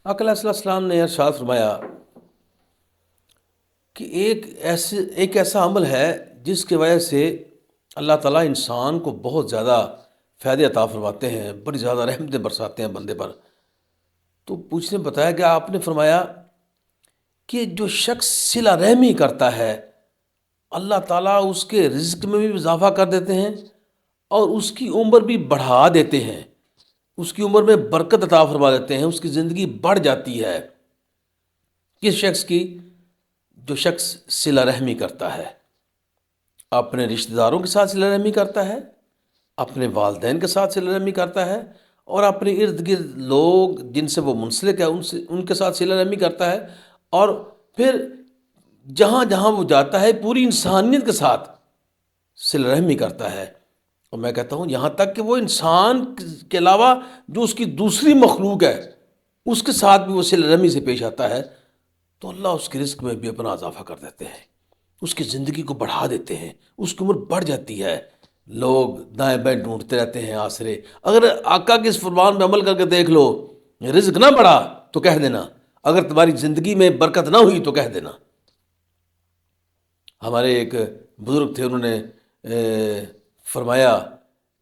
آقا علیہ السلام نے ارشاد فرمایا کہ ایک ایسا عمل ہے جس کی وجہ سے اللہ تعالیٰ انسان کو بہت زیادہ فائدے عطا فرماتے ہیں، بڑی زیادہ رحمتیں برساتے ہیں بندے پر۔ تو پوچھنے بتایا کہ آپ نے فرمایا کہ جو شخص صلہ رحمی کرتا ہے اللہ تعالیٰ اس کے رزق میں بھی اضافہ کر دیتے ہیں اور اس کی عمر بھی بڑھا دیتے ہیں، اس کی عمر میں برکت عطا فرما دیتے ہیں، اس کی زندگی بڑھ جاتی ہے۔ کس شخص کی؟ جو شخص صلہ رحمی کرتا ہے، اپنے رشتہ داروں کے ساتھ صلہ رحمی کرتا ہے، اپنے والدین کے ساتھ صلہ رحمی کرتا ہے، اور اپنے ارد گرد لوگ جن سے وہ منسلک ہے ان کے ساتھ صلہ رحمی کرتا ہے، اور پھر جہاں جہاں وہ جاتا ہے پوری انسانیت کے ساتھ صلہ رحمی کرتا ہے۔ اور میں کہتا ہوں یہاں تک کہ وہ انسان کے علاوہ جو اس کی دوسری مخلوق ہے اس کے ساتھ بھی وہ صلہ رحمی سے پیش آتا ہے، تو اللہ اس کے رزق میں بھی اپنا اضافہ کر دیتے ہیں، اس کی زندگی کو بڑھا دیتے ہیں، اس کی عمر بڑھ جاتی ہے۔ لوگ دائیں بائیں ڈھونڈتے رہتے ہیں آسرے۔ اگر آقا کے اس فرمان پہ عمل کر کے دیکھ لو، رزق نہ بڑھا تو کہہ دینا، اگر تمہاری زندگی میں برکت نہ ہوئی تو کہہ دینا۔ ہمارے ایک بزرگ تھے، انہوں نے فرمایا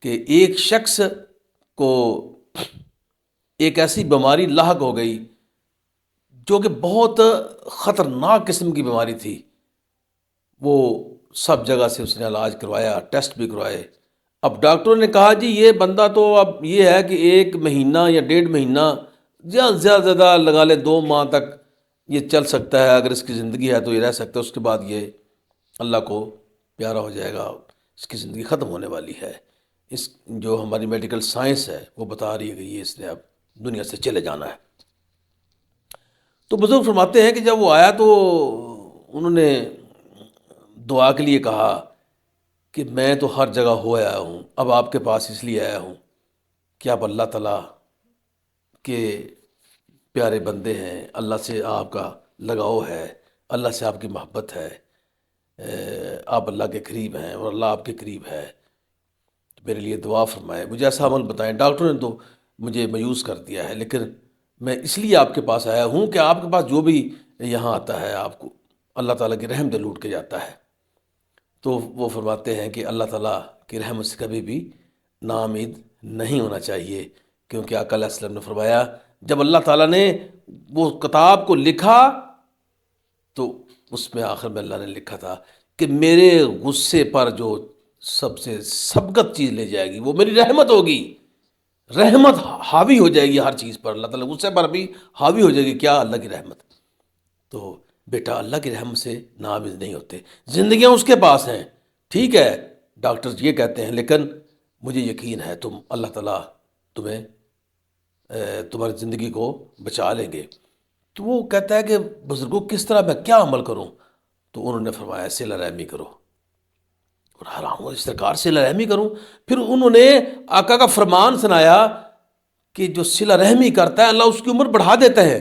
کہ ایک شخص کو ایک ایسی بیماری لاحق ہو گئی جو کہ بہت خطرناک قسم کی بیماری تھی۔ وہ سب جگہ سے اس نے علاج کروایا، ٹیسٹ بھی کروائے۔ اب ڈاکٹروں نے کہا جی یہ بندہ تو اب یہ ہے کہ 1 مہینہ یا 1.5 مہینہ زیادہ سے زیادہ لگا لے 2 ماہ تک یہ چل سکتا ہے، اگر اس کی زندگی ہے تو یہ رہ سکتا ہے، اس کے بعد یہ اللہ کو پیارا ہو جائے گا، اس کی زندگی ختم ہونے والی ہے۔ اس جو ہماری میڈیکل سائنس ہے وہ بتا رہی ہے کہ یہ اس نے اب دنیا سے چلے جانا ہے۔ تو بزرگ فرماتے ہیں کہ جب وہ آیا تو انہوں نے دعا کے لیے کہا کہ میں تو ہر جگہ ہو آیا ہوں، اب آپ کے پاس اس لیے آیا ہوں کہ آپ اللہ تعالیٰ کے پیارے بندے ہیں، اللہ سے آپ کا لگاؤ ہے، اللہ سے آپ کی محبت ہے، آپ اللہ کے قریب ہیں اور اللہ آپ کے قریب ہے، تو میرے لیے دعا فرمائے، مجھے ایسا عمل بتائیں۔ ڈاکٹروں نے تو مجھے مایوس کر دیا ہے، لیکن میں اس لیے آپ کے پاس آیا ہوں کہ آپ کے پاس جو بھی یہاں آتا ہے آپ کو اللہ تعالیٰ کی رحمت لوٹ کے جاتا ہے۔ تو وہ فرماتے ہیں کہ اللہ تعالیٰ کی رحمت سے کبھی بھی ناامید نہیں ہونا چاہیے، کیونکہ آقا علیہ السلام نے فرمایا جب اللہ تعالیٰ نے وہ کتاب کو لکھا تو اس میں آخر میں اللہ نے لکھا تھا کہ میرے غصے پر جو سب سے سبقت چیز لے جائے گی وہ میری رحمت ہوگی۔ رحمت حاوی ہو جائے گی ہر چیز پر، اللہ تعالیٰ غصے پر بھی حاوی ہو جائے گی، کیا؟ اللہ کی رحمت۔ تو بیٹا اللہ کی رحمت سے ناامید نہیں ہوتے، زندگیاں اس کے پاس ہیں، ٹھیک ہے ڈاکٹر یہ کہتے ہیں، لیکن مجھے یقین ہے تم اللہ تعالیٰ تمہیں تمہاری زندگی کو بچا لیں گے۔ تو وہ کہتا ہے کہ بزرگوں کس طرح میں کیا عمل کروں؟ تو انہوں نے فرمایا صلہ رحمی کرو۔ اور حیران ہوا، اس سرکار صلہ رحمی کروں؟ پھر انہوں نے آقا کا فرمان سنایا کہ جو صلہ رحمی کرتا ہے اللہ اس کی عمر بڑھا دیتا ہے۔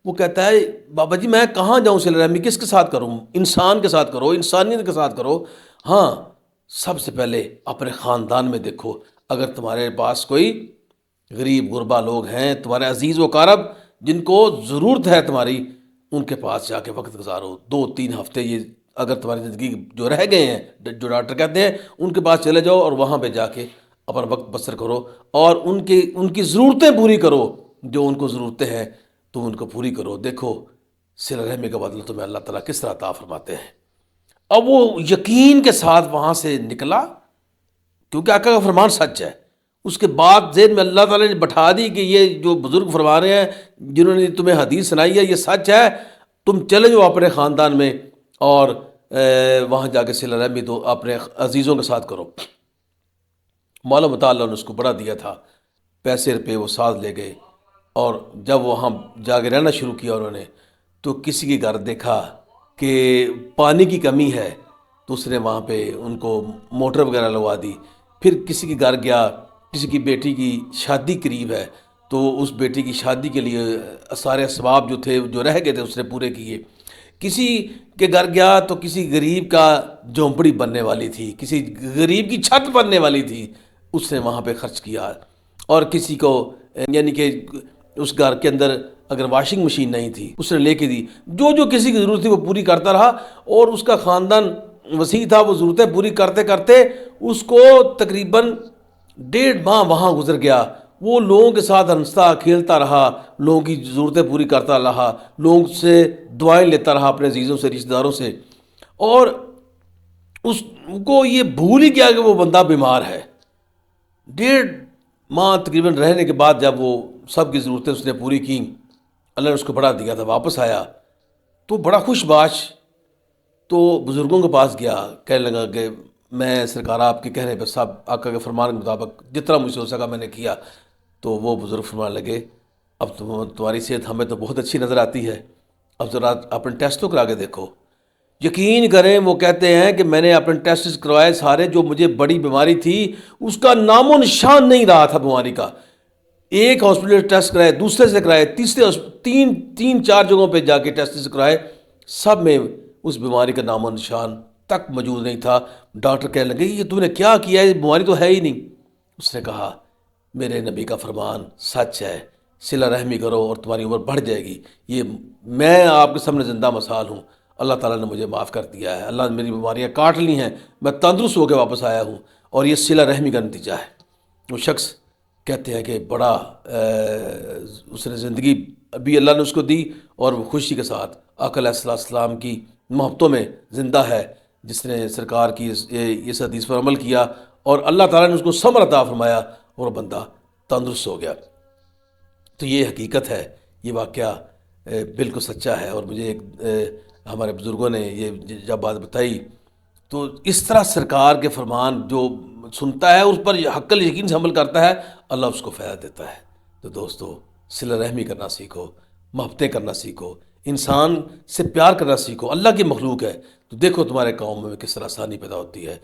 وہ کہتا ہے بابا جی میں کہاں جاؤں صلہ رحمی، کس کے ساتھ کروں؟ انسان کے ساتھ کرو، انسانیت کے ساتھ کرو۔ ہاں سب سے پہلے اپنے خاندان میں دیکھو، اگر تمہارے پاس کوئی غریب غربا لوگ ہیں، تمہارے عزیز و اقارب جن کو ضرورت ہے تمہاری، ان کے پاس جا کے وقت گزارو۔ 2-3 ہفتے یہ اگر تمہاری زندگی جو رہ گئے ہیں جو ڈاکٹر کہتے ہیں ان کے پاس چلے جاؤ اور وہاں پہ جا کے اپنا وقت بسر کرو اور ان کی ضرورتیں پوری کرو، جو ان کو ضرورتیں ہیں تم ان کو پوری کرو۔ دیکھو صلہ رحمی کا بدلہ تمہیں اللہ تعالیٰ کس طرح عطا فرماتے ہیں۔ اب وہ یقین کے ساتھ وہاں سے نکلا، کیونکہ آقا کا فرمان سچ ہے۔ اس کے بعد ذہن میں اللہ تعالیٰ نے بٹھا دی کہ یہ جو بزرگ فرما رہے ہیں جنہوں نے تمہیں حدیث سنائی ہے یہ سچ ہے، تم چلے جاؤ اپنے خاندان میں اور وہاں جا کے صلہ رحمی دو، اپنے عزیزوں کے ساتھ کرو۔ مولا مطالعہ نے اس کو بڑا دیا تھا، پیسے روپے وہ ساتھ لے گئے، اور جب وہاں جا کے رہنا شروع کیا انہوں نے تو کسی کے گھر دیکھا کہ پانی کی کمی ہے تو اس نے وہاں پہ ان کو موٹر وغیرہ لگوا دی۔ پھر کسی کے گھر گیا، کسی کی بیٹی کی شادی قریب ہے تو اس بیٹی کی شادی کے لیے سارے اسباب جو تھے جو رہ گئے تھے اس نے پورے کیے۔ کسی کے گھر گیا تو کسی غریب کا جھونپڑی بننے والی تھی، کسی غریب کی چھت بننے والی تھی، اس نے وہاں پہ خرچ کیا۔ اور کسی کو یعنی کہ اس گھر کے اندر اگر واشنگ مشین نہیں تھی اس نے لے کے دی، جو جو کسی کی ضرورت تھی وہ پوری کرتا رہا، اور اس کا خاندان وسیع تھا، وہ ضرورتیں پوری کرتے کرتے اس کو تقریباً 1.5 ماہ وہاں گزر گیا۔ وہ لوگوں کے ساتھ ہنستا کھیلتا رہا، لوگوں کی ضرورتیں پوری کرتا رہا، لوگوں سے دعائیں لیتا رہا، اپنے عزیزوں سے، رشتہ داروں سے، اور اس کو یہ بھول ہی گیا کہ وہ بندہ بیمار ہے۔ 1.5 ماہ تقریباً رہنے کے بعد جب وہ سب کی ضرورتیں اس نے پوری کیں، اللہ نے اس کو بڑا دیا تھا، واپس آیا تو بڑا خوش باش، تو بزرگوں کے پاس گیا، کہنے لگا کہ میں سرکار آپ کے کہنے پہ سب آقا کے فرمان کے مطابق جتنا مجھ سے ہو سکا میں نے کیا۔ تو وہ بزرگ فرمانے لگے اب تمہاری صحت ہمیں تو بہت اچھی نظر آتی ہے، اب ذرا اپنے ٹیسٹ تو کرا کے دیکھو۔ یقین کریں وہ کہتے ہیں کہ میں نے اپنے ٹیسٹ کروائے سارے، جو مجھے بڑی بیماری تھی اس کا نام و نشان نہیں رہا تھا بیماری کا۔ ایک ہاسپٹل ٹیسٹ کرائے، دوسرے سے کرائے، تیسرے تین چار جگہوں پہ جا کے ٹیسٹ کرائے، سب میں اس بیماری کا نام و نشان تک موجود نہیں تھا۔ ڈاکٹر کہنے لگے یہ تم نے کیا کیا ہے، بیماری تو ہے ہی نہیں۔ اس نے کہا میرے نبی کا فرمان سچ ہے، صلہ رحمی کرو اور تمہاری عمر بڑھ جائے گی۔ یہ میں آپ کے سامنے زندہ مثال ہوں، اللہ تعالیٰ نے مجھے معاف کر دیا ہے، اللہ نے میری بیماریاں کاٹ لی ہیں، میں تندرست ہو کے واپس آیا ہوں، اور یہ صلہ رحمی کا نتیجہ ہے۔ وہ شخص کہتے ہیں کہ بڑا اس نے زندگی ابھی اللہ نے اس کو دی، اور وہ خوشی کے ساتھ آقا علیہ السلام کی محبتوں میں زندہ ہے، جس نے سرکار کی اس حدیث پر عمل کیا، اور اللہ تعالیٰ نے اس کو ثمر عطا فرمایا، اور وہ بندہ تندرست ہو گیا۔ تو یہ حقیقت ہے، یہ واقعہ بالکل سچا ہے، اور مجھے ہمارے بزرگوں نے یہ جب بات بتائی تو اس طرح سرکار کے فرمان جو سنتا ہے اس پر حق یقین سے عمل کرتا ہے، اللہ اس کو فائدہ دیتا ہے۔ تو دوستو صلہ رحمی کرنا سیکھو، محبتیں کرنا سیکھو، انسان سے پیار کرنا سیکھو، اللہ کی مخلوق ہے تو دیکھو تمہارے قوم میں کس طرح آسانی پیدا ہوتی ہے۔